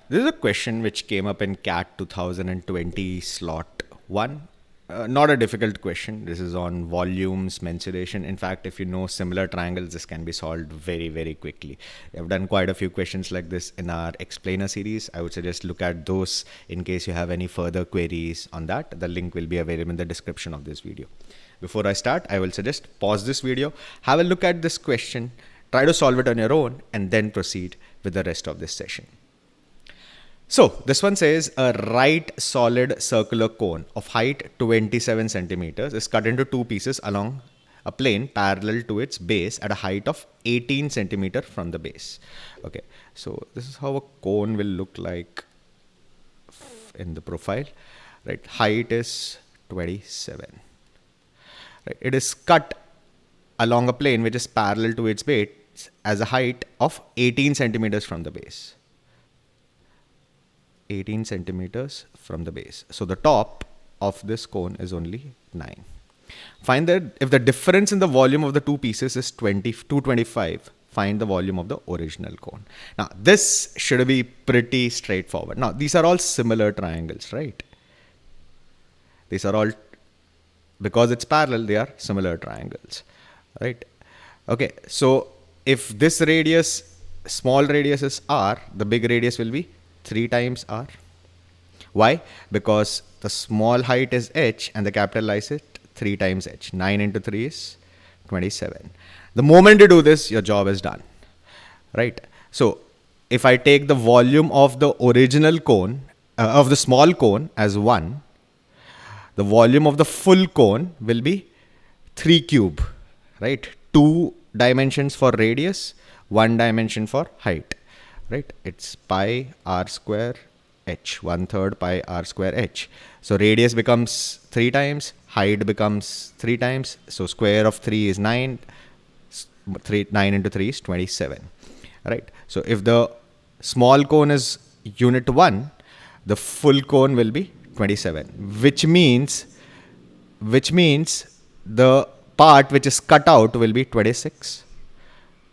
This is a question which came up in CAT 2020 slot 1. Not a difficult question. This is on volumes, mensuration. In fact, if you know similar triangles, this can be solved very, very quickly. I've done quite a few questions like this in our explainer series. I would suggest look at those in case you have any further queries on that. The link will be available in the description of this video. Before I start, I will suggest pause this video, have a look at this question, try to solve it on your own, and then proceed with the rest of this session. So this one says a right solid circular cone of height 27 centimeters is cut into two pieces along a plane parallel to its base at a height of 18 centimeter from the base. Okay, so this is how a cone will look like in the profile, right? Height is 27. Right? It is cut along a plane which is parallel to its base as a height of 18 centimeters from the base. 18 centimeters from the base. So the top of this cone is only 9. Find that if the difference in the volume of the two pieces is 225, find the volume of the original cone. Now this should be pretty straightforward. Now these are all similar triangles, right? These are all, because it's parallel, they are similar triangles, right? Okay, so if this radius, small radius is r, the big radius will be 3 times r. Why? Because the small height is h and the capital is 3 times h. 9 into 3 is 27. The moment you do this, your job is done, right? So if I take the volume of the original cone, of the small cone as 1, the volume of the full cone will be 3 cube, right? 2 dimensions for radius, 1 dimension for height. Right, it's pi r square h, 1/3 pi r square h. So radius becomes 3 times, height becomes 3 times. So square of 3 is 9. 9 into 3 is 27. Right. So if the small cone is unit 1, the full cone will be 27, which means the part which is cut out will be 26.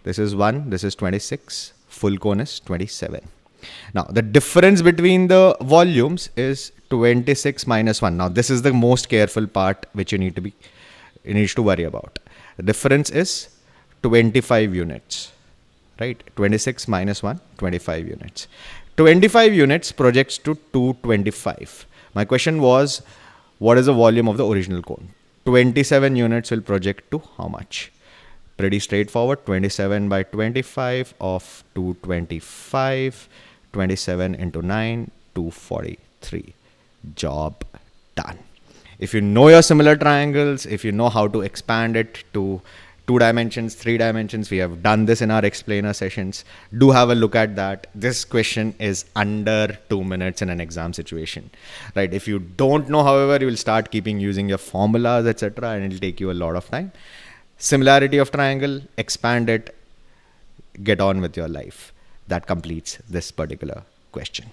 This is 1, this is 26. Full cone is 27. Now the difference between the volumes is 26 minus 1. Now this is the most careful part which you need to worry about. The difference is 25 units, right? 26 minus 1, 25 units. 25 units projects to 225. My question was, what is the volume of the original cone? 27 units will project to how much? Pretty straightforward. 27 by 25 of 225. 27 into 9, 243. Job done. If you know your similar triangles, if you know how to expand it to 2 dimensions, 3 dimensions, we have done this in our explainer sessions. Do have a look at that. This question is under 2 minutes in an exam situation, right? If you don't know, however, you will start using your formulas, etc., and it will take you a lot of time. Similarity of triangle, expand it, get on with your life. That completes this particular question.